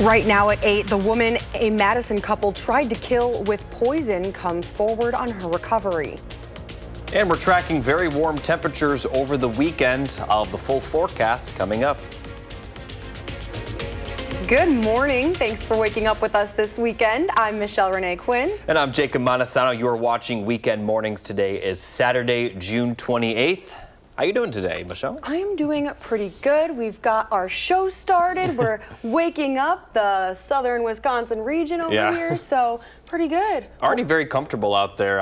Right now at 8, the woman a Madison couple tried to kill with poison comes forward on her recovery. And we're tracking very warm temperatures over the weekend. Of the full forecast coming up. Good morning. Thanks for waking up with us this weekend. I'm Michelle Renee Quinn. And I'm Jacob Madison. You are watching Weekend Mornings. Today is Saturday, June 28th. How you doing today, Michelle? I am doing pretty good. We've got our show started. We're waking up the southern Wisconsin region over here, so pretty good. Already very comfortable out there.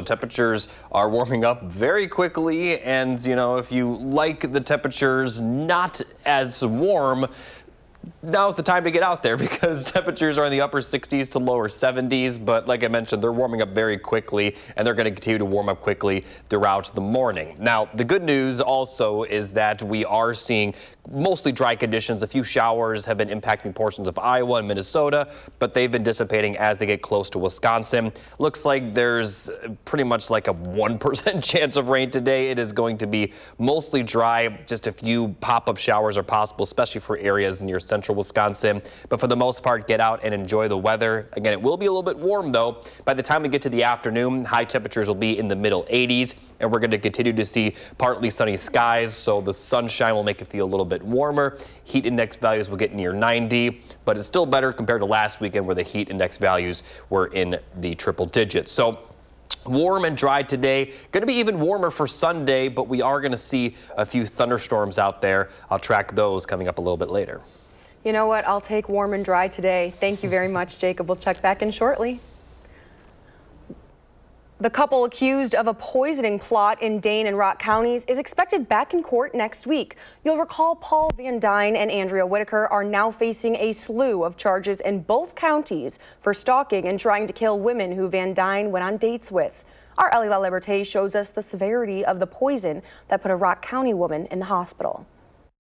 Temperatures are warming up very quickly, and you know, if you like the temperatures not as warm, now's the time to get out there because temperatures are in the upper 60s to lower 70s. But like I mentioned, they're warming up very quickly, and they're going to continue to warm up quickly throughout the morning. Now, the good news also is that we are seeing mostly dry conditions. A few showers have been impacting portions of Iowa and Minnesota, but they've been dissipating as they get close to Wisconsin. Looks like there's pretty much like a 1% chance of rain today. It is going to be mostly dry. Just a few pop-up showers are possible, especially for areas near central Wisconsin. But for the most part, get out and enjoy the weather. Again, it will be a little bit warm, though. By the time we get to the afternoon, high temperatures will be in the middle 80s, and we're going to continue to see partly sunny skies, so the sunshine will make it feel a little bit warmer. Heat index values will get near 90, but it's still better compared to last weekend where the heat index values were in the triple digits. So warm and dry today. Going to be even warmer for Sunday, but we are going to see a few thunderstorms out there. I'll track those coming up a little bit later. You know what? I'll take warm and dry today. Thank you very much, Jacob. We'll check back in shortly. The couple accused of a poisoning plot in Dane and Rock counties is expected back in court next week. You'll recall Paul Van Dyne and Andrea Whitaker are now facing a slew of charges in both counties for stalking and trying to kill women who Van Dyne went on dates with. Our Ellie La Liberté shows us the severity of the poison that put a Rock County woman in the hospital.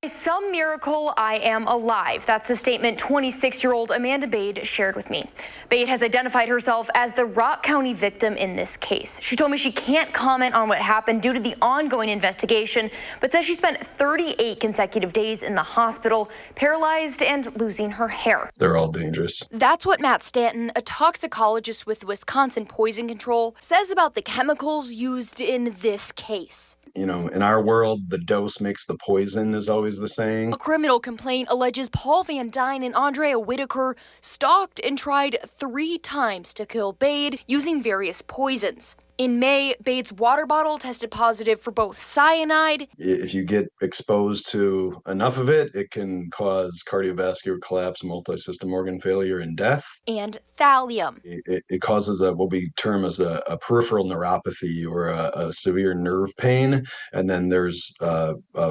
By some miracle, I am alive. That's the statement 26-year-old Amanda Bade shared with me. Bade has identified herself as the Rock County victim in this case. She told me she can't comment on what happened due to the ongoing investigation, but says she spent 38 consecutive days in the hospital, paralyzed and losing her hair. They're all dangerous. That's what Matt Stanton, a toxicologist with Wisconsin Poison Control, says about the chemicals used in this case. You know, in our world, the dose makes the poison is always the saying. A criminal complaint alleges Paul Van Dyne and Andrea Whitaker stalked and tried 3 times to kill Bade using various poisons. In May, Bade's water bottle tested positive for both cyanide. If you get exposed to enough of it, it can cause cardiovascular collapse, multi-system organ failure, and death. And thallium. It causes what we term as a peripheral neuropathy or a severe nerve pain. And then there's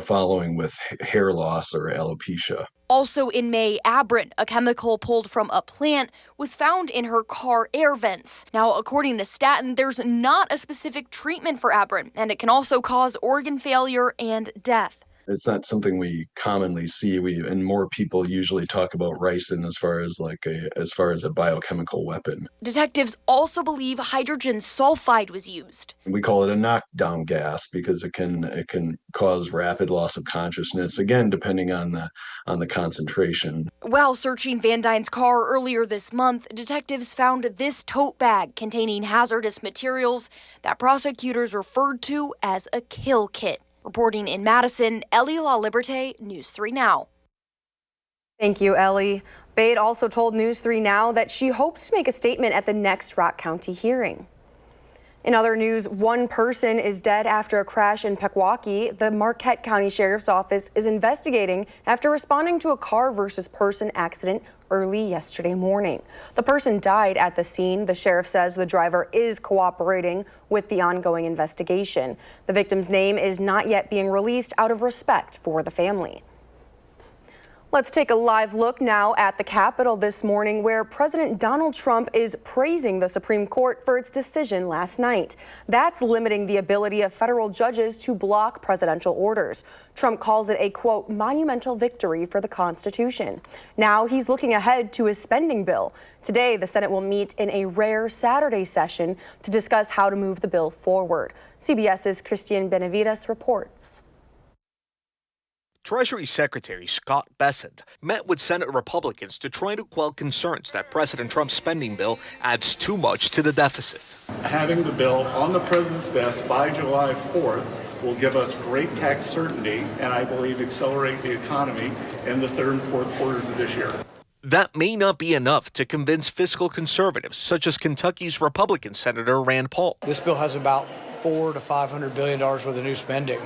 following with hair loss or alopecia. Also in May, abrin, a chemical pulled from a plant, was found in her car air vents. Now, according to Stanton, there's not a specific treatment for abrin, and it can also cause organ failure and death. It's not something we commonly see. And more people usually talk about ricin as far as a biochemical weapon. Detectives also believe hydrogen sulfide was used. We call it a knockdown gas because it can cause rapid loss of consciousness, again depending on the concentration. While searching Van Dyne's car earlier this month, detectives found this tote bag containing hazardous materials that prosecutors referred to as a kill kit. Reporting in Madison, Ellie La Liberté, News 3 Now. Thank you, Ellie. Bade also told News 3 Now that she hopes to make a statement at the next Rock County hearing. In other news, one person is dead after a crash in Pequawki. The Marquette County Sheriff's Office is investigating after responding to a car versus person accident early yesterday morning. The person died at the scene. The sheriff says the driver is cooperating with the ongoing investigation. The victim's name is not yet being released out of respect for the family. Let's take a live look now at the Capitol this morning, where President Donald Trump is praising the Supreme Court for its decision last night. That's limiting the ability of federal judges to block presidential orders. Trump calls it a, quote, monumental victory for the Constitution. Now he's looking ahead to his spending bill. Today, the Senate will meet in a rare Saturday session to discuss how to move the bill forward. CBS's Christian Benavides reports. Treasury Secretary Scott Bessent met with Senate Republicans to try to quell concerns that President Trump's spending bill adds too much to the deficit. Having the bill on the president's desk by July 4th will give us great tax certainty and I believe accelerate the economy in the third and fourth quarters of this year. That may not be enough to convince fiscal conservatives, such as Kentucky's Republican Senator Rand Paul. This bill has about $400 to $500 billion worth of new spending.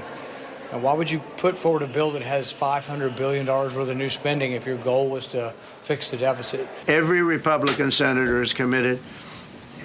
And why would you put forward a bill that has $500 billion worth of new spending if your goal was to fix the deficit? Every Republican senator is committed.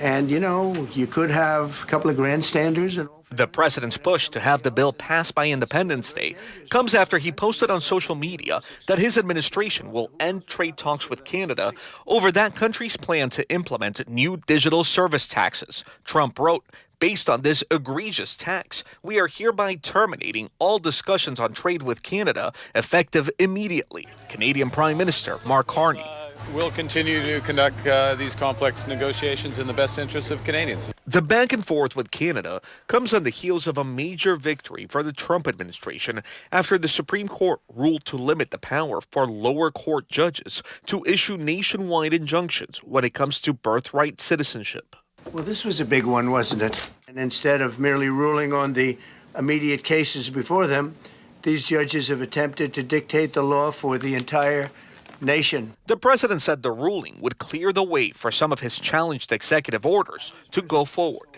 And, you know, you could have a couple of grandstanders. The president's push to have the bill passed by Independence Day comes after he posted on social media that his administration will end trade talks with Canada over that country's plan to implement new digital service taxes. Trump wrote, "Based on this egregious tax, we are hereby terminating all discussions on trade with Canada effective immediately." Canadian Prime Minister Mark Carney. We'll continue to conduct these complex negotiations in the best interests of Canadians. The back and forth with Canada comes on the heels of a major victory for the Trump administration after the Supreme Court ruled to limit the power for lower court judges to issue nationwide injunctions when it comes to birthright citizenship. Well, this was a big one, wasn't it? And instead of merely ruling on the immediate cases before them, these judges have attempted to dictate the law for the entire nation. The president said the ruling would clear the way for some of his challenged executive orders to go forward.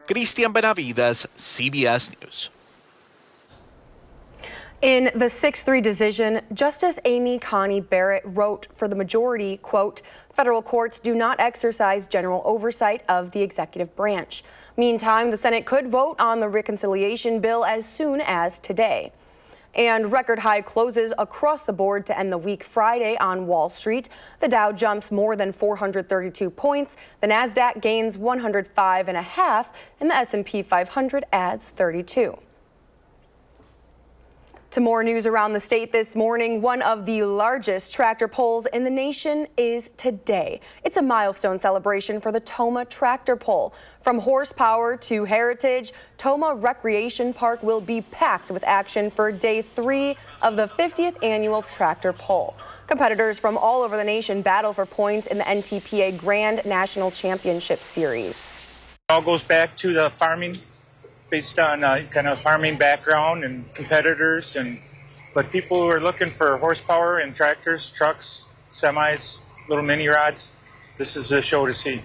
Cristian Benavides, CBS News. In the 6-3 decision, Justice Amy Coney Barrett wrote for the majority, quote, "Federal courts do not exercise general oversight of the executive branch." Meantime, the Senate could vote on the reconciliation bill as soon as today. And record high closes across the board to end the week Friday on Wall Street. The Dow jumps more than 432 points. The Nasdaq gains 105.5, and the S&P 500 adds 32. To more news around the state this morning, one of the largest tractor pulls in the nation is today. It's a milestone celebration for the Tomah tractor pull. From horsepower to heritage, Tomah Recreation Park will be packed with action for day 3 of the 50th annual tractor pull. Competitors from all over the nation battle for points in the NTPA Grand National Championship Series. It all goes back to the farming, based on kind of farming background and competitors, but people who are looking for horsepower and tractors, trucks, semis, little mini rods, this is the show to see.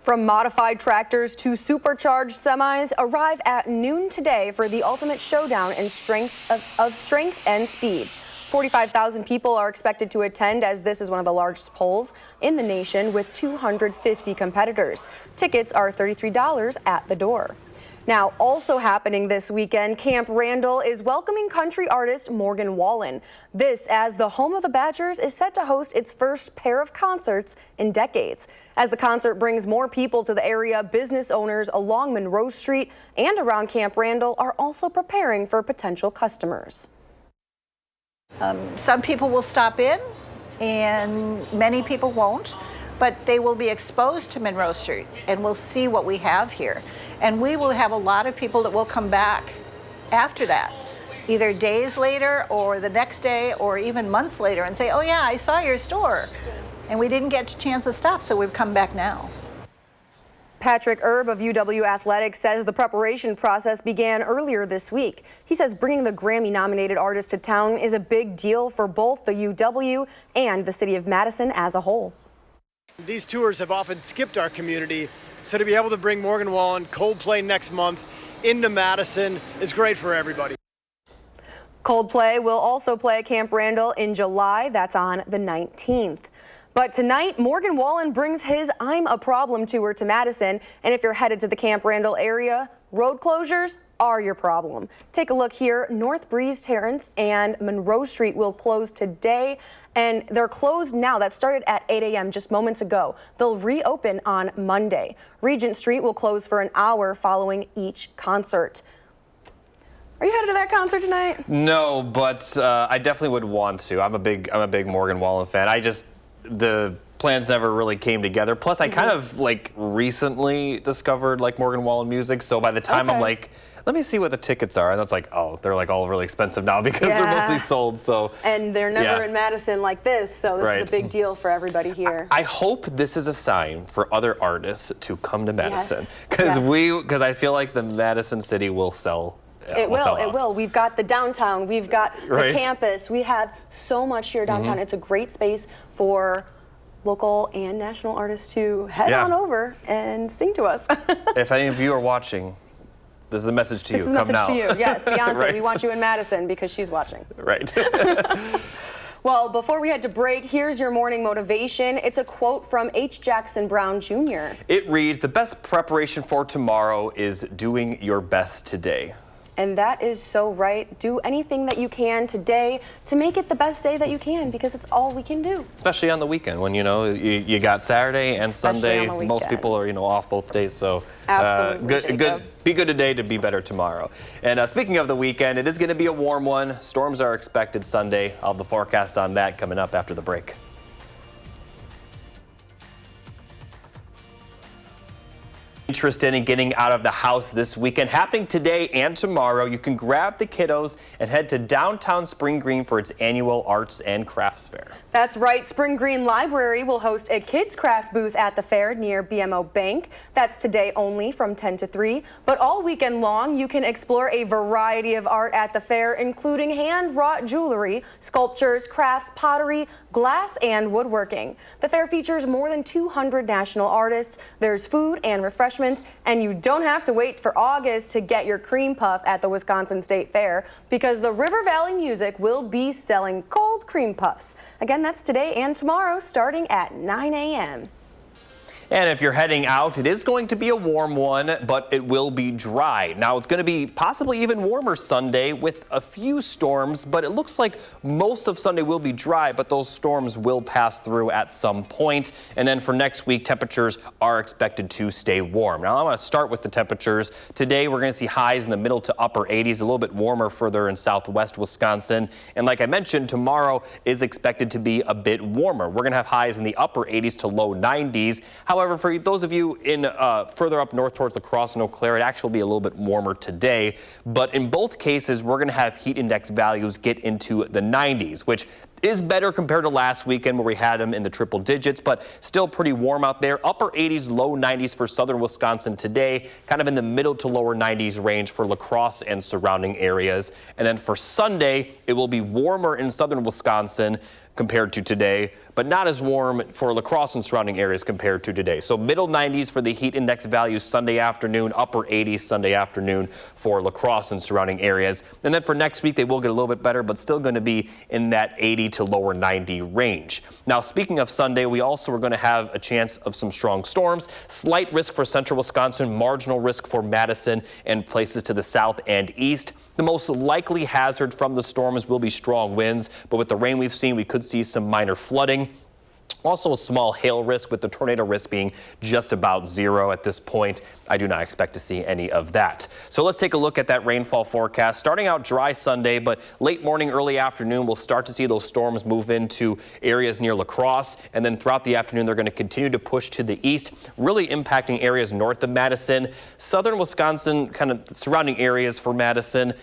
From modified tractors to supercharged semis, arrive at noon today for the ultimate showdown in strength and speed. 45,000 people are expected to attend, as this is one of the largest polls in the nation with 250 competitors. Tickets are $33 at the door. Now, also happening this weekend, Camp Randall is welcoming country artist Morgan Wallen. This, as the home of the Badgers is set to host its first pair of concerts in decades. As the concert brings more people to the area, business owners along Monroe Street and around Camp Randall are also preparing for potential customers. Some people will stop in and many people won't, but they will be exposed to Monroe Street and will see what we have here. And we will have a lot of people that will come back after that, either days later or the next day or even months later, and say, "Oh yeah, I saw your store and we didn't get a chance to stop, so we've come back now." Patrick Erb of UW Athletics says the preparation process began earlier this week. He says bringing the Grammy-nominated artist to town is a big deal for both the UW and the city of Madison as a whole. These tours have often skipped our community, so to be able to bring Morgan Wallen, Coldplay next month into Madison is great for everybody. Coldplay will also play at Camp Randall in July. That's on the 19th. But tonight, Morgan Wallen brings his I'm a Problem tour to Madison. And if you're headed to the Camp Randall area, road closures are your problem. Take a look here. North Breeze Terrace and Monroe Street will close today, and they're closed now. That started at 8 a.m. just moments ago. They'll reopen on Monday. Regent Street will close for an hour following each concert. Are you headed to that concert tonight? No, but I definitely would want to. I'm a big Morgan Wallen fan. The plans never really came together. Plus, I kind of like recently discovered like Morgan Wallen music. So by the time I'm like, let me see what the tickets are. And that's like, oh, they're like all really expensive now because they're mostly sold. So and they're never in Madison like this, so this is a big deal for everybody here. I hope this is a sign for other artists to come to Madison because I feel like the Madison city will sell. It will. We've got the downtown. We've got the campus. We have so much here downtown. It's a great space for local and national artists to head on over and sing to us. If any of you are watching, this is a message to you. This is a message to you. Yes, Beyonce, Right. we want you in Madison because she's watching. Right. Well, before we head to break, here's your morning motivation. It's a quote from H. Jackson Brown Jr. It reads, "The best preparation for tomorrow is doing your best today." And that is so right. Do anything that you can today to make it the best day that you can, because it's all we can do. Especially on the weekend when, you got Saturday and Sunday. Most people are, off both days. So absolutely, be good today to be better tomorrow. And speaking of the weekend, it is going to be a warm one. Storms are expected Sunday. I'll have the forecast on that coming up after the break. Interested in getting out of the house this weekend, happening today and tomorrow, you can grab the kiddos and head to downtown Spring Green for its annual Arts and Crafts Fair. That's right. Spring Green Library will host a kids craft booth at the fair near BMO Bank. That's today only from 10 to 3. But all weekend long, you can explore a variety of art at the fair, including hand-wrought jewelry, sculptures, crafts, pottery, glass, and woodworking. The fair features more than 200 national artists. There's food and refreshments, and you don't have to wait for August to get your cream puff at the Wisconsin State Fair, because the River Valley Music will be selling cold cream puffs. Again, that's today and tomorrow, starting at 9 a.m. And if you're heading out, it is going to be a warm one, but it will be dry. Now, it's going to be possibly even warmer Sunday with a few storms, but it looks like most of Sunday will be dry, but those storms will pass through at some point. And then for next week, temperatures are expected to stay warm. Now, I'm going to start with the temperatures. Today, we're going to see highs in the middle to upper 80s, a little bit warmer further in southwest Wisconsin. And like I mentioned, tomorrow is expected to be a bit warmer. We're going to have highs in the upper 80s to low 90s. However, for those of you in further up north towards La Crosse and Eau Claire, it actually will be a little bit warmer today. But in both cases, we're going to have heat index values get into the 90s, which is better compared to last weekend where we had them in the triple digits, but still pretty warm out there. Upper 80s, low 90s for southern Wisconsin today, kind of in the middle to lower 90s range for La Crosse and surrounding areas. And then for Sunday, it will be warmer in southern Wisconsin compared to today, but not as warm for La Crosse and surrounding areas compared to today. So middle 90s for the heat index values Sunday afternoon, upper 80s Sunday afternoon for La Crosse and surrounding areas. And then for next week, they will get a little bit better, but still going to be in that 80 to lower 90 range. Now, speaking of Sunday, we also are going to have a chance of some strong storms. Slight risk for central Wisconsin, marginal risk for Madison and places to the south and east. The most likely hazard from the storms will be strong winds, but with the rain we've seen, we could see some minor flooding. Also a small hail risk, with the tornado risk being just about zero at this point. I do not expect to see any of that. So let's take a look at that rainfall forecast. Starting out dry Sunday, but late morning, early afternoon, we'll start to see those storms move into areas near La Crosse. And then throughout the afternoon, they're going to continue to push to the east, really impacting areas north of Madison. Southern Wisconsin, kind of surrounding areas for Madison.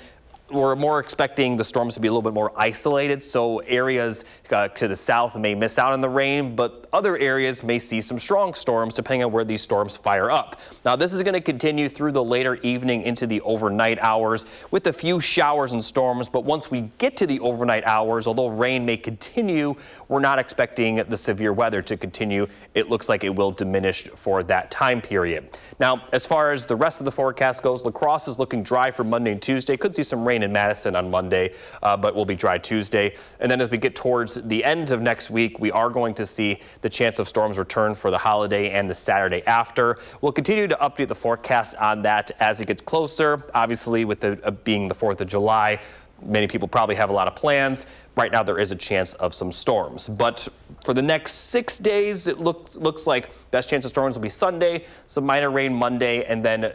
We're more expecting the storms to be a little bit more isolated, so areas to the south may miss out on the rain, but other areas may see some strong storms depending on where these storms fire up. Now, this is going to continue through the later evening into the overnight hours with a few showers and storms, but once we get to the overnight hours, although rain may continue, we're not expecting the severe weather to continue. It looks like it will diminish for that time period. Now, as far as the rest of the forecast goes, La Crosse is looking dry for Monday and Tuesday. Could see some rain in Madison on Monday, but will be dry Tuesday. And then as we get towards the end of next week, we are going to see the chance of storms return for the holiday and the Saturday after. We'll continue to update the forecast on that as it gets closer. Obviously, with the being the 4th of July, many people probably have a lot of plans. Right now, there is a chance of some storms. But for the next 6 days, it looks like best chance of storms will be Sunday, some minor rain Monday, and then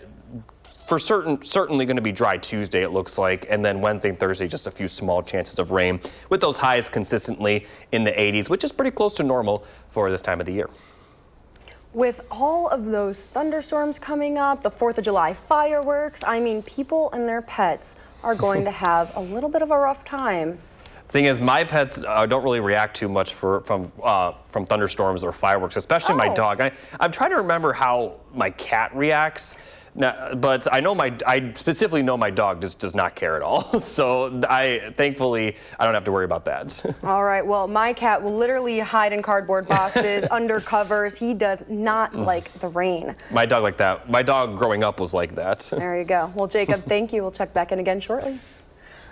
for certainly going to be dry Tuesday, it looks like, and then Wednesday and Thursday, just a few small chances of rain, with those highs consistently in the 80s, which is pretty close to normal for this time of the year. With all of those thunderstorms coming up, the 4th of July fireworks, I mean, people and their pets are going to have a little bit of a rough time. Thing is, my pets don't really react too much from thunderstorms or fireworks, especially my dog. I'm trying to remember how my cat reacts. Now, but I specifically know my dog just does not care at all. So thankfully, I don't have to worry about that. All right, well, my cat will literally hide in cardboard boxes, under covers. He does not like the rain. My dog like that. My dog growing up was like that. There you go. Well, Jacob, thank you. We'll check back in again shortly.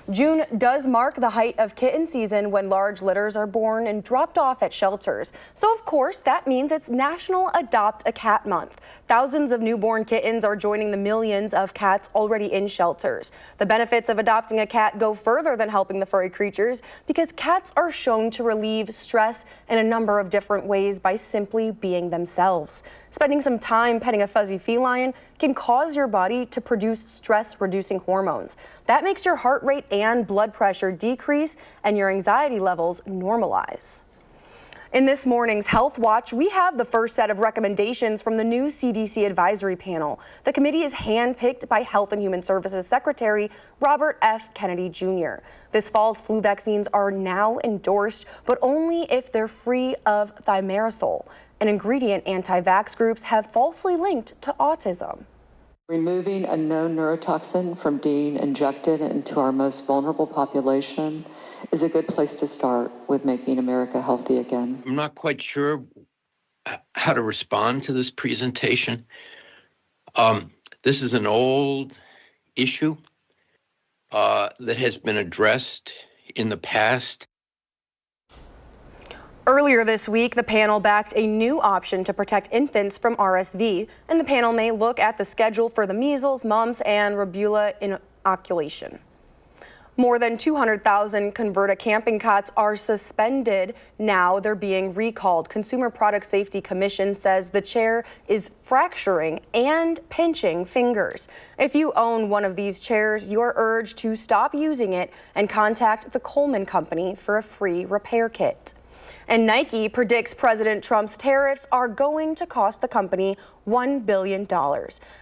June does mark the height of kitten season when large litters are born and dropped off at shelters. So, of course, that means it's National Adopt a Cat Month. Thousands of newborn kittens are joining the millions of cats already in shelters. The benefits of adopting a cat go further than helping the furry creatures because cats are shown to relieve stress in a number of different ways by simply being themselves. Spending some time petting a fuzzy feline can cause your body to produce stress-reducing hormones. That makes your heart rate and blood pressure decrease and your anxiety levels normalize. In this morning's Health Watch, we have the first set of recommendations from the new CDC advisory panel. The committee is handpicked by Health and Human Services Secretary Robert F. Kennedy Jr. This fall's flu vaccines are now endorsed, but only if they're free of thimerosal, an ingredient anti-vax groups have falsely linked to autism. Removing a known neurotoxin from being injected into our most vulnerable population is a good place to start with making America healthy again. I'm not quite sure how to respond to this presentation. This is an old issue that has been addressed in the past. Earlier this week, the panel backed a new option to protect infants from RSV, and the panel may look at the schedule for the measles, mumps, and rubella inoculation. More than 200,000 Converta camping cots are suspended. Now they're being recalled. Consumer Product Safety Commission says the chair is fracturing and pinching fingers. If you own one of these chairs, you're urged to stop using it and contact the Coleman Company for a free repair kit. And Nike predicts President Trump's tariffs are going to cost the company $1 billion.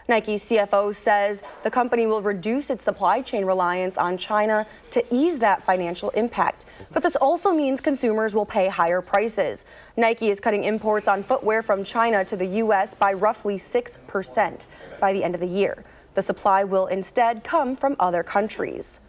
Nike's CFO says the company will reduce its supply chain reliance on China to ease that financial impact. But this also means consumers will pay higher prices. Nike is cutting imports on footwear from China to the U.S. by roughly 6% by the end of the year. The supply will instead come from other countries.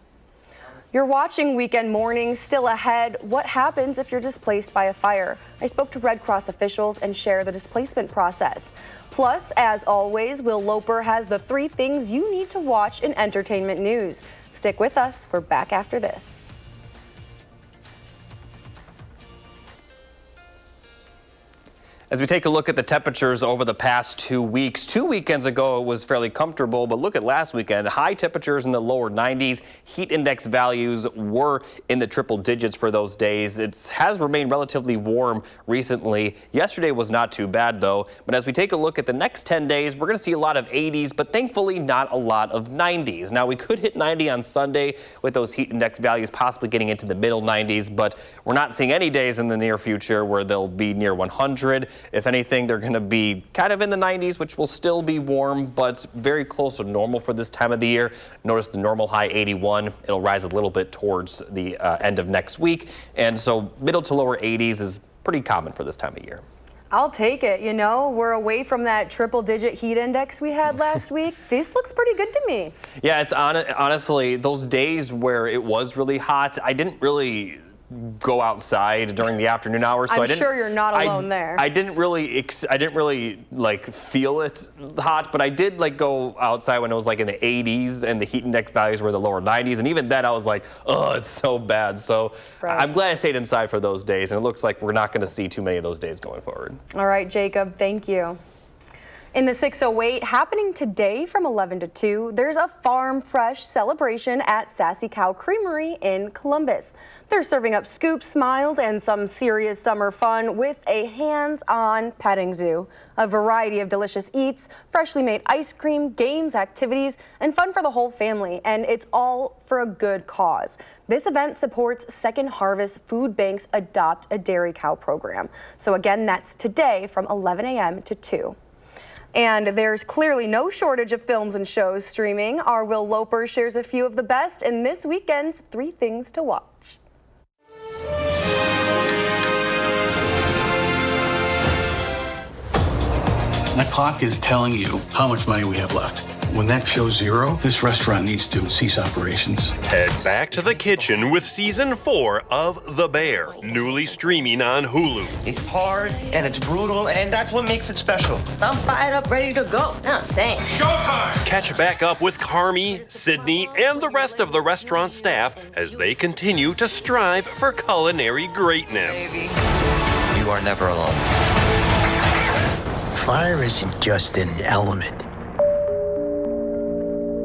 You're watching Weekend Mornings. Still ahead, what happens if you're displaced by a fire? I spoke to Red Cross officials and share the displacement process. Plus, as always, Will Loper has the 3 things you need to watch in entertainment news. Stick with us. We're back after this. As we take a look at the temperatures over the past 2 weeks, 2 weekends ago it was fairly comfortable, but look at last weekend. High temperatures in the lower 90s. Heat index values were in the triple digits for those days. It has remained relatively warm recently. Yesterday was not too bad though, but as we take a look at the next 10 days, we're going to see a lot of 80s, but thankfully not a lot of 90s. Now we could hit 90 on Sunday with those heat index values possibly getting into the middle 90s, but we're not seeing any days in the near future where they'll be near 100. If anything, they're going to be kind of in the 90s, which will still be warm, but very close to normal for this time of the year. Notice the normal high 81. It'll rise a little bit towards the end of next week. And so middle to lower 80s is pretty common for this time of year. I'll take it. You know, we're away from that triple-digit heat index we had last week. This looks pretty good to me. Yeah, it's honestly, those days where it was really hot, I didn't really go outside during the afternoon hours. So I'm sure you're not alone there. I didn't really like feel it hot, but I did like go outside when it was like in the 80s and the heat index values were in the lower 90s. And even then I was like, oh, it's so bad. So I'm glad I stayed inside for those days. And it looks like we're not going to see too many of those days going forward. All right, Jacob, thank you. In the 608, happening today from 11 to 2, there's a Farm Fresh celebration at Sassy Cow Creamery in Columbus. They're serving up scoops, smiles, and some serious summer fun with a hands-on petting zoo. A variety of delicious eats, freshly made ice cream, games, activities, and fun for the whole family. And it's all for a good cause. This event supports Second Harvest Food Bank's Adopt a Dairy Cow program. So again, that's today from 11 a.m. to 2. And there's clearly no shortage of films and shows streaming. Our Will Loper shares a few of the best in this weekend's 3 Things to Watch. That clock is telling you how much money we have left. When that shows 0, this restaurant needs to cease operations. Head back to the kitchen with season 4 of The Bear, newly streaming on Hulu. It's hard and it's brutal, and that's what makes it special. I'm fired up, ready to go. No, same. Showtime! Catch back up with Carmi, Sydney, and the rest of the restaurant staff as they continue to strive for culinary greatness. Baby. You are never alone. Fire isn't just an element.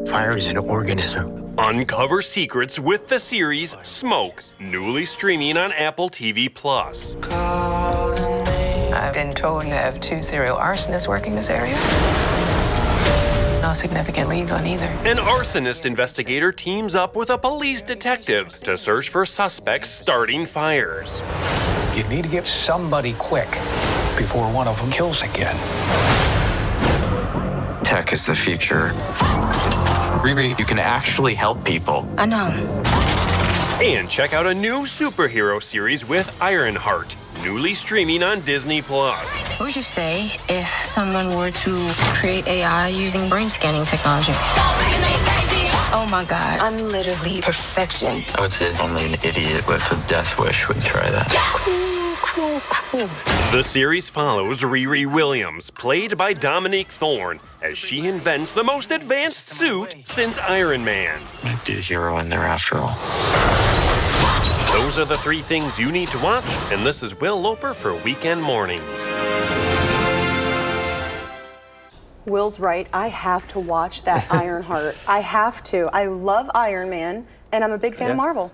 Fire is an organism. Uncover secrets with the series Smoke, newly streaming on Apple TV+. I've been told to have 2 serial arsonists working this area. No significant leads on either. An arsonist investigator teams up with a police detective to search for suspects starting fires. You need to get somebody quick before one of them kills again. Tech is the future. Riri, you can actually help people. I know. And check out a new superhero series with Ironheart, newly streaming on Disney+. What would you say if someone were to create AI using brain scanning technology? Oh my God, I'm literally perfection. I would say only an idiot with a death wish would try that. Cool. The series follows Riri Williams, played by Dominique Thorne, as she invents the most advanced suit since Iron Man. Might be a hero in there after all. Those are the 3 things you need to watch, and this is Will Loper for Weekend Mornings. Will's right. I have to watch that Ironheart. I have to. I love Iron Man, and I'm a big fan of Marvel.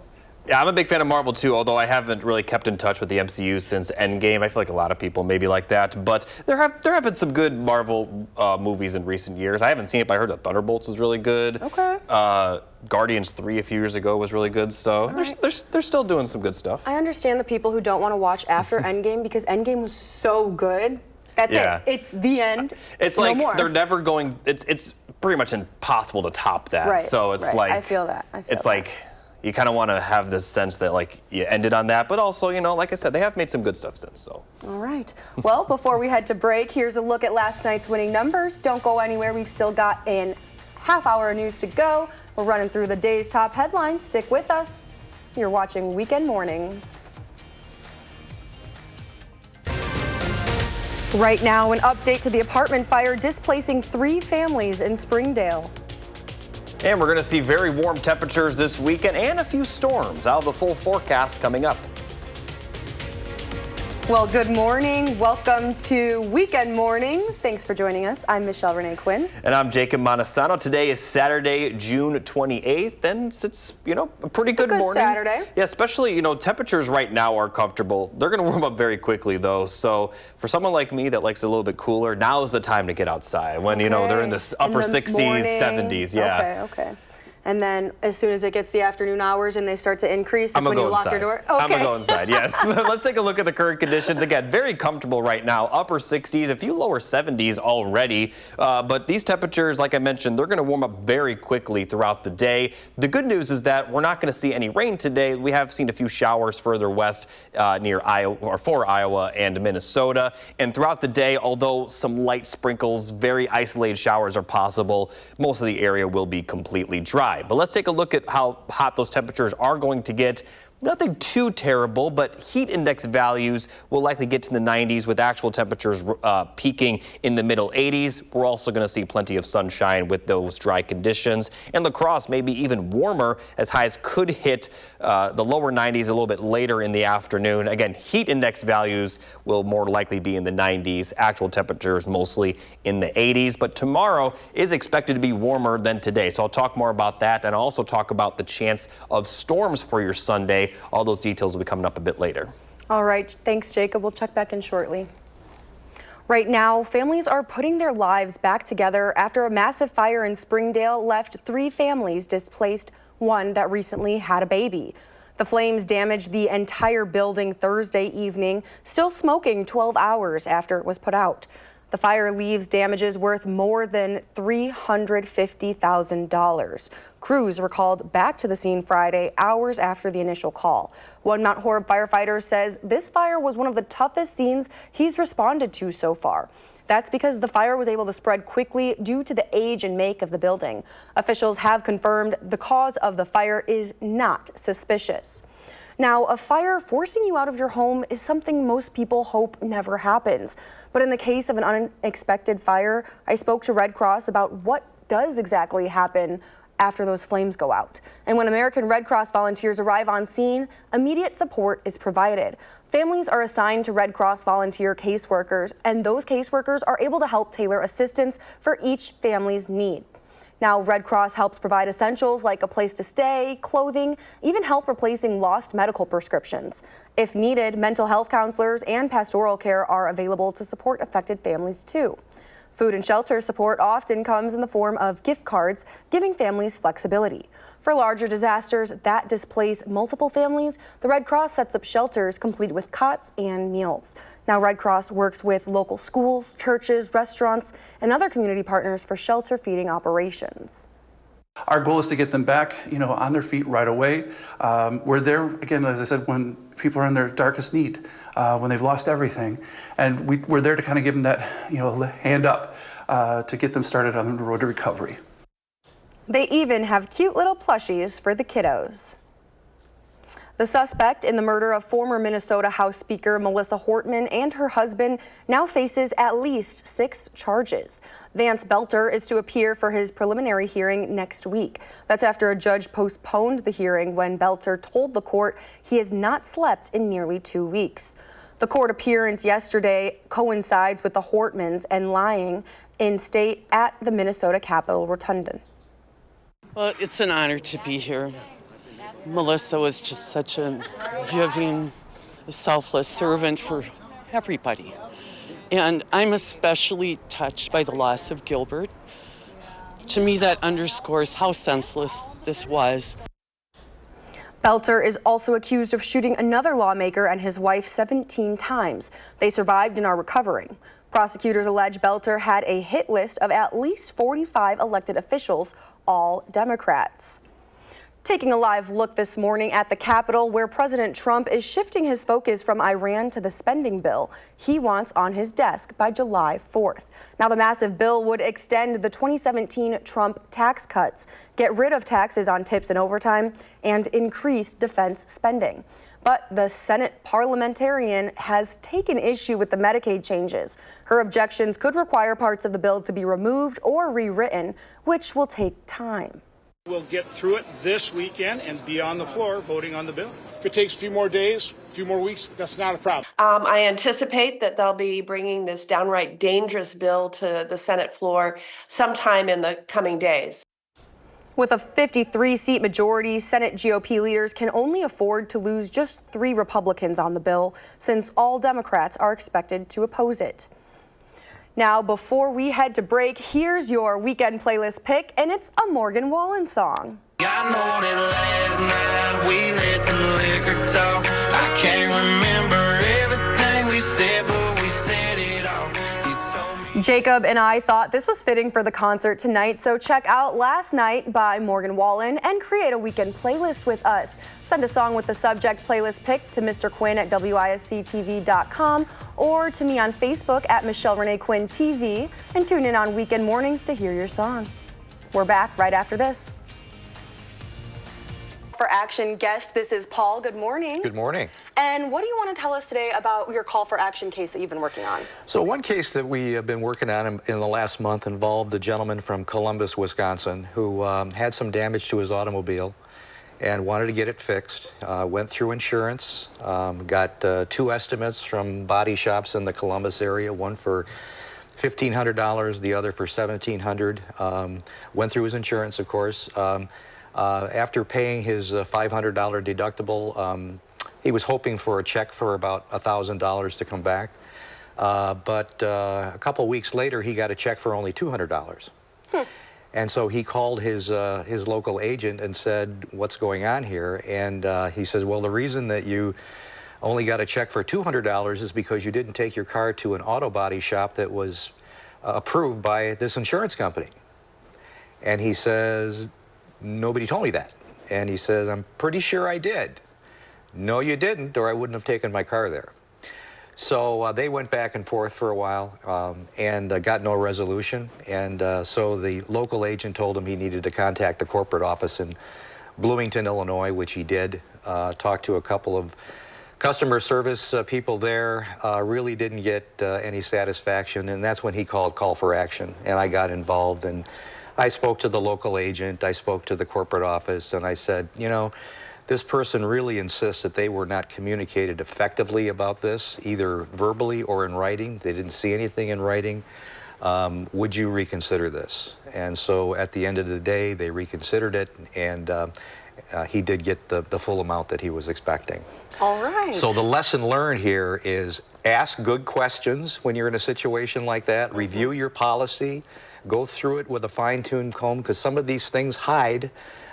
Yeah, I'm a big fan of Marvel too, although I haven't really kept in touch with the MCU since Endgame. I feel like a lot of people may be like that, but there have been some good Marvel movies in recent years. I haven't seen it, but I heard that Thunderbolts was really good. Okay. Guardians 3 a few years ago was really good, so they're still doing some good stuff. I understand the people who don't want to watch after Endgame because Endgame was so good. That's it. It's the end. It's no like more. they're never going. It's pretty much impossible to top that. Right, so it's right. like I feel that. It's like you kind of want to have this sense that like you ended on that, but also, you know, like I said, they have made some good stuff since. So. All right. Well, before we head to break, here's a look at last night's winning numbers. Don't go anywhere. We've still got a half-hour of news to go. We're running through the day's top headlines. Stick with us. You're watching Weekend Mornings. Right now, an update to the apartment fire displacing 3 families in Springdale. And we're going to see very warm temperatures this weekend and a few storms. I'll have the full forecast coming up. Well, good morning. Welcome to Weekend Mornings. Thanks for joining us. I'm Michelle Renee Quinn. And I'm Jacob Montesano. Today is Saturday, June 28th, and it's, you know, a pretty good morning. Saturday. Yeah, especially, you know, temperatures right now are comfortable. They're going to warm up very quickly, though. So for someone like me that likes it a little bit cooler, now is the time to get outside when, you know, they're in the upper 60s, 70s. Yeah. Okay. And then as soon as it gets the afternoon hours and they start to increase, that's when you lock your door? Okay. I'm going to go inside, yes. Let's take a look at the current conditions. Again, very comfortable right now. Upper 60s, a few lower 70s already. But these temperatures, like I mentioned, they're going to warm up very quickly throughout the day. The good news is that we're not going to see any rain today. We have seen a few showers further west near Iowa, or for Iowa and Minnesota. And throughout the day, although some light sprinkles, very isolated showers are possible, most of the area will be completely dry. But let's take a look at how hot those temperatures are going to get. Nothing too terrible, but heat index values will likely get to the 90s with actual temperatures peaking in the middle 80s. We're also going to see plenty of sunshine with those dry conditions. And La Crosse may be even warmer as highs could hit the lower 90s a little bit later in the afternoon. Again, heat index values will more likely be in the 90s. Actual temperatures mostly in the 80s. But tomorrow is expected to be warmer than today. So I'll talk more about that, and I'll also talk about the chance of storms for your Sunday. All those details will be coming up a bit later. All right. Thanks, Jacob. We'll check back in shortly. Right now, families are putting their lives back together after a massive fire in Springdale left 3 families displaced, one that recently had a baby. The flames damaged the entire building Thursday evening, still smoking 12 hours after it was put out. The fire leaves damages worth more than $350,000. Crews were called back to the scene Friday, hours after the initial call. One Mount Horeb firefighter says this fire was one of the toughest scenes he's responded to so far. That's because the fire was able to spread quickly due to the age and make of the building. Officials have confirmed the cause of the fire is not suspicious. Now, a fire forcing you out of your home is something most people hope never happens. But in the case of an unexpected fire, I spoke to Red Cross about what does exactly happen after those flames go out. And when American Red Cross volunteers arrive on scene, immediate support is provided. Families are assigned to Red Cross volunteer caseworkers, and those caseworkers are able to help tailor assistance for each family's need. Now, Red Cross helps provide essentials like a place to stay, clothing, even help replacing lost medical prescriptions. If needed, mental health counselors and pastoral care are available to support affected families too. Food and shelter support often comes in the form of gift cards, giving families flexibility. For larger disasters that displace multiple families, the Red Cross sets up shelters complete with cots and meals. Now, Red Cross works with local schools, churches, restaurants, and other community partners for shelter feeding operations. Our goal is to get them back, on their feet right away. We're there, again, as I said, when people are in their darkest need, when they've lost everything. And we're there to kind of give them that, hand up to get them started on the road to recovery. They even have cute little plushies for the kiddos. The suspect in the murder of former Minnesota House Speaker Melissa Hortman and her husband now faces at least 6 charges. Vance Belter is to appear for his preliminary hearing next week. That's after a judge postponed the hearing when Belter told the court he has not slept in nearly 2 weeks. The court appearance yesterday coincides with the Hortmans and lying in state at the Minnesota Capitol Rotunda. Well, it's an honor to be here. Melissa was just such a giving, selfless servant for everybody. And I'm especially touched by the loss of Gilbert. To me, that underscores how senseless this was. Belter is also accused of shooting another lawmaker and his wife 17 times. They survived and are recovering. Prosecutors allege Belter had a hit list of at least 45 elected officials, all Democrats. Taking a live look this morning at the Capitol, where President Trump is shifting his focus from Iran to the spending bill he wants on his desk by July 4th. Now, the massive bill would extend the 2017 Trump tax cuts, get rid of taxes on tips and overtime, and increase defense spending. But the Senate parliamentarian has taken issue with the Medicaid changes. Her objections could require parts of the bill to be removed or rewritten, which will take time. We'll get through it this weekend and be on the floor voting on the bill. If it takes a few more days, a few more weeks, that's not a problem. I anticipate that they'll be bringing this downright dangerous bill to the Senate floor sometime in the coming days. With a 53-seat majority, Senate GOP leaders can only afford to lose just 3 Republicans on the bill, since all Democrats are expected to oppose it. Now, before we head to break, here's your weekend playlist pick, and it's a Morgan Wallen song. I know that last night we let the liquor talk. I can't remember everything we said, but we said it all. Jacob and I thought this was fitting for the concert tonight, so check out Last Night by Morgan Wallen and create a weekend playlist with us. Send a song with the subject playlist pick to Mr. Quinn at WISC-TV.com or to me on Facebook at Michelle Renee Quinn TV, and tune in on weekend mornings to hear your song. We're back right after this. for Action guest. This is Paul. Good morning. Good morning. And what do you want to tell us today about your call for action case that you've been working on? So one case that we have been working on in the last month involved a gentleman from Columbus, Wisconsin, who had some damage to his automobile and wanted to get it fixed. Went through insurance, got 2 estimates from body shops in the Columbus area, one for $1,500, the other for $1,700. Went through his insurance, of course. After paying his $500 deductible, he was hoping for a check for about $1,000 to come back. But a couple weeks later, he got a check for only $200. And so he called his local agent and said, what's going on here? And he says, well, the reason that you only got a check for $200 is because you didn't take your car to an auto body shop that was approved by this insurance company. And he says, nobody told me that. And he says, I'm pretty sure I did. No, you didn't, or I wouldn't have taken my car there. So they went back and forth for a while and got no resolution. And so the local agent told him he needed to contact the corporate office in Bloomington, Illinois, which he did. Talked to a couple of customer service people there, really didn't get any satisfaction. And that's when he called Call for Action. And I got involved. And I spoke to the local agent. I spoke to the corporate office. And I said, you know, this person really insists that they were not communicated effectively about this, either verbally or in writing. They didn't see anything in writing. Would you reconsider this? And so at the end of the day, they reconsidered it, and he did get the full amount that he was expecting. All right. So the lesson learned here is ask good questions when you're in a situation like that. Review your policy. Go through it with a fine-tuned comb, because some of these things hide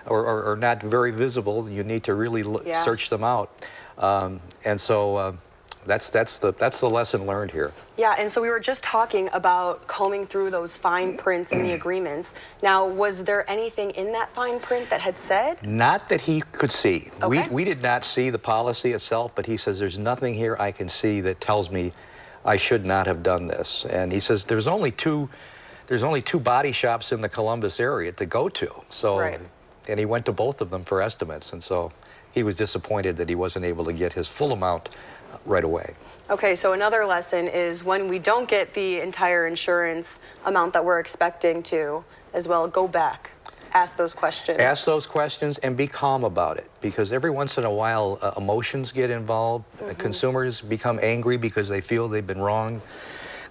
or not very visible. You need to really search them out. And so that's the lesson learned here. Yeah, and so we were just talking about combing through those fine prints in the agreements. Now, was there anything in that fine print that had said? Not that he could see. Okay. We did not see the policy itself, but he says there's nothing here I can see that tells me I should not have done this. And he says there's only two body shops in the Columbus area to go to. So. Right. And he went to both of them for estimates, and so he was disappointed that he wasn't able to get his full amount right away. Okay, so another lesson is when we don't get the entire insurance amount that we're expecting to, as well, go back, ask those questions. Ask those questions and be calm about it, because every once in a while emotions get involved. Consumers become angry because they feel they've been wronged.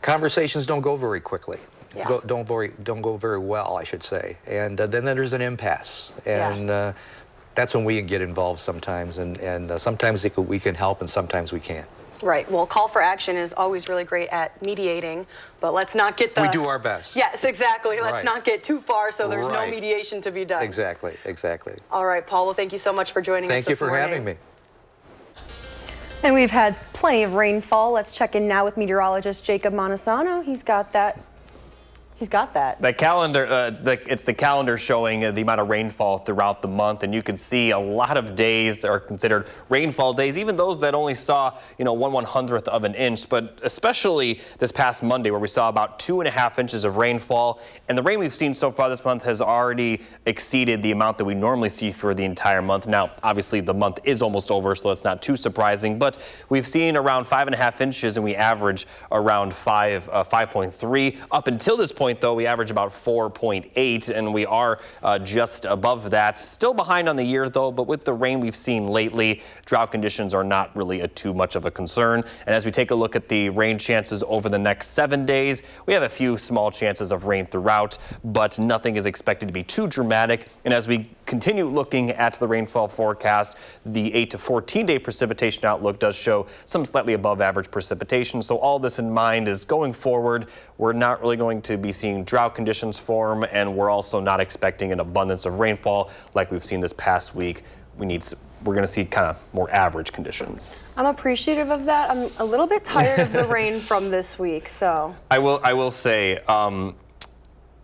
Conversations don't go very quickly. Yeah. Don't go very well, I should say. And then there's an impasse. And that's when we can get involved sometimes. And sometimes we can help and sometimes we can't. Right. Well, Call for Action is always really great at mediating, but let's not get the... We do our best. Yes, exactly. Let's not get too far so there's no Right. mediation to be done. Exactly, exactly. All right, Paul. Well, thank you so much for joining us Thank you this for morning. having me. And we've had plenty of rainfall. Let's check in now with meteorologist Jacob Montesano. He's got that. The calendar, it's the calendar showing the amount of rainfall throughout the month, and you can see a lot of days are considered rainfall days, even those that only saw, 1/100th of an inch, but especially this past Monday where we saw about 2.5 inches of rainfall, and the rain we've seen so far this month has already exceeded the amount that we normally see for the entire month. Now, obviously the month is almost over, so that's not too surprising, but we've seen around 5.5 inches and we average around 5.3 up until this point. Though we average about 4.8, and we are just above that. Still behind on the year, though, but with the rain we've seen lately, drought conditions are not really too much of a concern. And as we take a look at the rain chances over the next 7 days, we have a few small chances of rain throughout, but nothing is expected to be too dramatic. And as we continue looking at the rainfall forecast, the 8 to 14-day precipitation outlook does show some slightly above average precipitation. So all this in mind is going forward, we're not really going to be seeing drought conditions form, and we're also not expecting an abundance of rainfall like we've seen this past week. We're going to see kind of more average conditions. I'm appreciative of that. I'm a little bit tired of the rain from this week, so. I will say,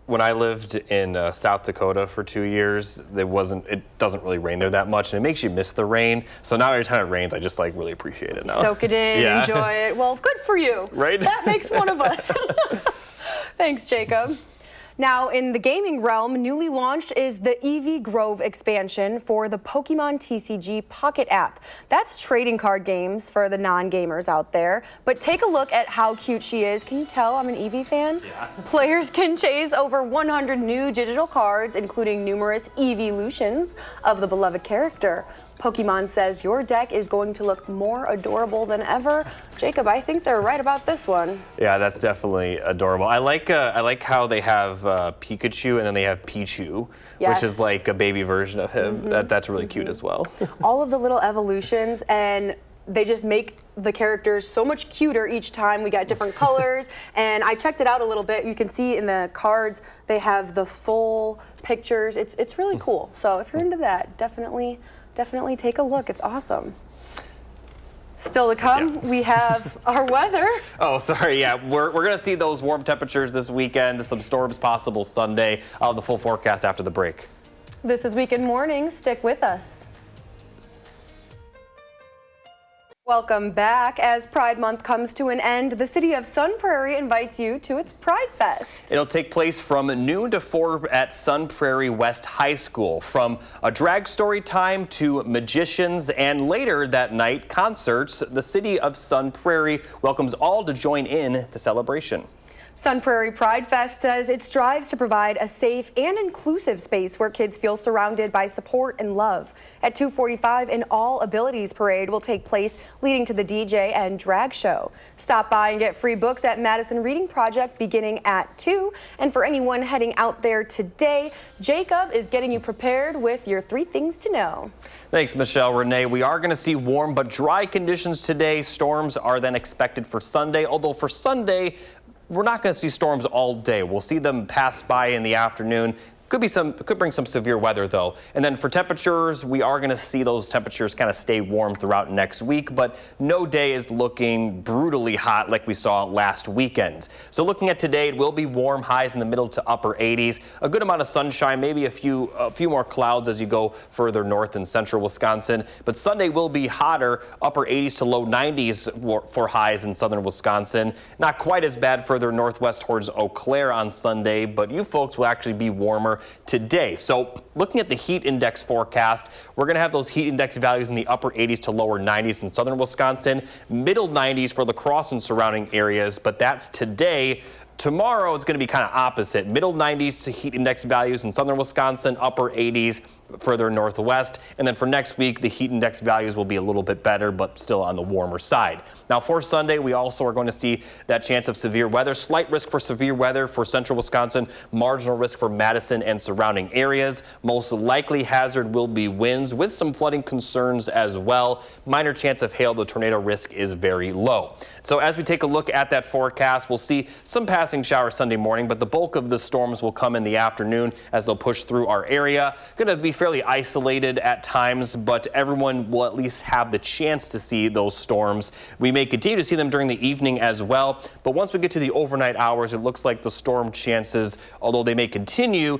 when I lived in South Dakota for 2 years, it doesn't really rain there that much, and it makes you miss the rain. So now every time it rains, I just really appreciate it now. Soak it in, enjoy it. Well, good for you. Right? That makes one of us. Thanks, Jacob. Now, in the gaming realm, newly launched is the Eevee Grove expansion for the Pokemon TCG Pocket app. That's trading card games for the non-gamers out there. But take a look at how cute she is. Can you tell I'm an Eevee fan? Yeah. Players can chase over 100 new digital cards, including numerous evolutions of the beloved character. Pokemon says your deck is going to look more adorable than ever. Jacob, I think they're right about this one. Yeah, that's definitely adorable. I like how they have Pikachu and then they have Pichu, Yes. which is like a baby version of him. That's really cute as well. All of the little evolutions, and they just make the characters so much cuter each time. We got different colors, and I checked it out a little bit. You can see in the cards they have the full pictures. It's really cool. So if you're into that, definitely take a look. It's awesome. Still to come, we have our weather. Oh, sorry. Yeah, we're going to see those warm temperatures this weekend. Some storms possible Sunday. I'll have the full forecast after the break. This is Weekend Mornings. Stick with us. Welcome back. As Pride Month comes to an end, the city of Sun Prairie invites you to its Pride Fest. It'll take place from noon to 4 at Sun Prairie West High School. From a drag story time to magicians and later that night, concerts, the city of Sun Prairie welcomes all to join in the celebration. Sun Prairie Pride Fest says it strives to provide a safe and inclusive space where kids feel surrounded by support and love. At 2:45, an All Abilities Parade will take place, leading to the DJ and drag show. Stop by and get free books at Madison Reading Project beginning at 2. And for anyone heading out there today, Jacob is getting you prepared with your 3 things to know. Thanks, Michelle. Renee, we are going to see warm but dry conditions today. Storms are then expected for Sunday, although for Sunday, we're not going to see storms all day. We'll see them pass by in the afternoon. Could bring some severe weather, though. And then for temperatures, we are going to see those temperatures kind of stay warm throughout next week, but no day is looking brutally hot like we saw last weekend. So looking at today, it will be warm, highs in the middle to upper 80s. A good amount of sunshine, maybe a few more clouds as you go further north in central Wisconsin. But Sunday will be hotter, upper 80s to low 90s for highs in southern Wisconsin. Not quite as bad further northwest towards Eau Claire on Sunday, but you folks will actually be warmer today. So looking at the heat index forecast, we're going to have those heat index values in the upper 80s to lower 90s in southern Wisconsin, middle 90s for La Crosse and surrounding areas, but that's today. Tomorrow, it's going to be kind of opposite. Middle 90s to heat index values in southern Wisconsin, upper 80s further northwest. And then for next week, the heat index values will be a little bit better, but still on the warmer side. Now for Sunday, we also are going to see that chance of severe weather. Slight risk for severe weather for central Wisconsin, marginal risk for Madison and surrounding areas. Most likely hazard will be winds with some flooding concerns as well. Minor chance of hail, the tornado risk is very low. So as we take a look at that forecast, we'll see some passing showers Sunday morning, but the bulk of the storms will come in the afternoon as they'll push through our area. Going to be fairly isolated at times, but everyone will at least have the chance to see those storms. We may continue to see them during the evening as well, but once we get to the overnight hours, it looks like the storm chances, although they may continue,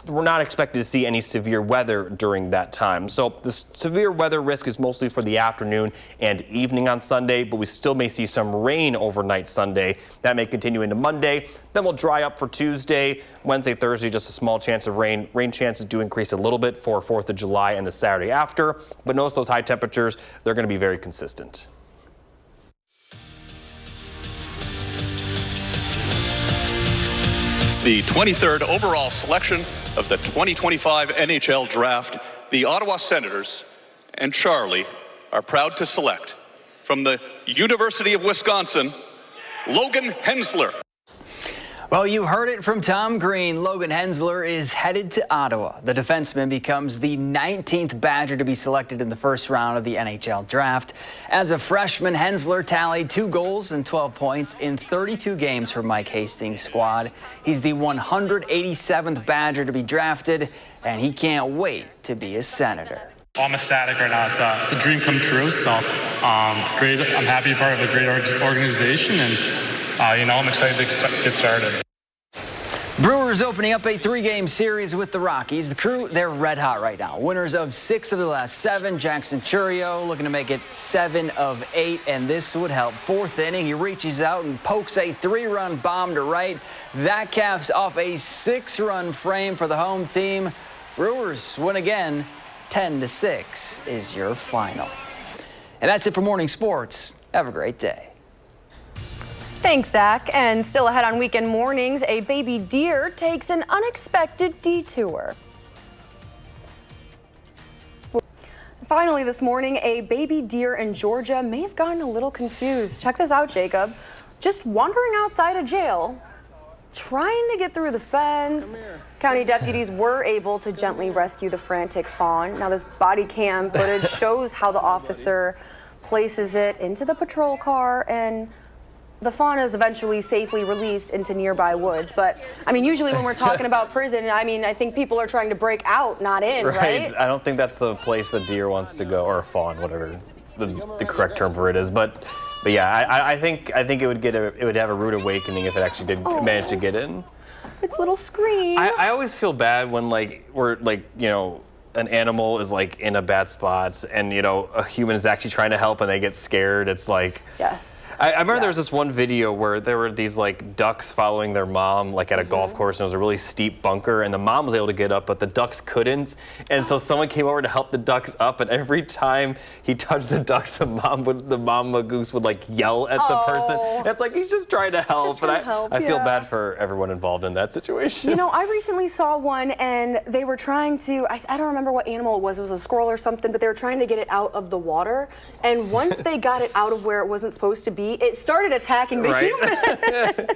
we're not expected to see any severe weather during that time. So the severe weather risk is mostly for the afternoon and evening on Sunday, but we still may see some rain overnight Sunday. That may continue into Monday. Then we'll dry up for Tuesday, Wednesday, Thursday, just a small chance of rain. Rain chances do increase a little bit for 4th of July and the Saturday after, but notice those high temperatures, they're going to be very consistent. The 23rd overall selection of the 2025 NHL Draft, the Ottawa Senators and Charlie are proud to select from the University of Wisconsin, Logan Hensler. Well, you heard it from Tom Green. Logan Hensler is headed to Ottawa. The defenseman becomes the 19th Badger to be selected in the first round of the NHL Draft. As a freshman, Hensler tallied 2 goals and 12 points in 32 games for Mike Hastings' squad. He's the 187th Badger to be drafted, and he can't wait to be a Senator. I'm ecstatic right now. It's a dream come true. So great. I'm happy to be part of a great organization, and I'm excited to get started. Brewers opening up a 3-game series with the Rockies. The Crew, they're red hot right now. Winners of 6 of the last 7. Jackson Churio looking to make it 7 of 8, and this would help. 4th inning, he reaches out and pokes a 3-run bomb to right. That caps off a 6-run frame for the home team. Brewers win again. 10-6 is your final. And that's it for morning sports. Have a great day. Thanks, Zach. And still ahead on weekend mornings, a baby deer takes an unexpected detour. Finally this morning, a baby deer in Georgia may have gotten a little confused. Check this out, Jacob. Just wandering outside of jail, trying to get through the fence. County deputies were able to gently rescue the frantic fawn. Now this body cam footage shows how the officer places it into the patrol car, and the fawn is eventually safely released into nearby woods. But I mean, usually when we're talking about prison, I mean, I think people are trying to break out, not in, right? I don't think that's the place the deer wants to go, or a fawn, whatever the correct term for it is. But yeah, I think it would have a rude awakening if it actually did manage to get in. Its little scream. I always feel bad when an animal is like in a bad spot and a human is actually trying to help and they get scared. It's like, yes. I remember there was this one video where there were these like ducks following their mom like at a golf course, and it was a really steep bunker, and the mom was able to get up but the ducks couldn't, and so someone came over to help the ducks up, and every time he touched the ducks, the mama goose would like yell at the person. It's like he's just trying to help, and I feel bad for everyone involved in that situation. I recently saw one and they were trying to, I don't remember what animal it was a squirrel or something, but they were trying to get it out of the water, and once they got it out of where it wasn't supposed to be, it started attacking the human.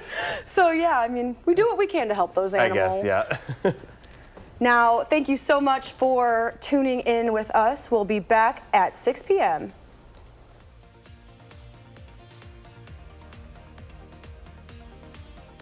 So yeah, I mean, we do what we can to help those animals. I guess, yeah. Now, thank you so much for tuning in with us. We'll be back at 6 p.m.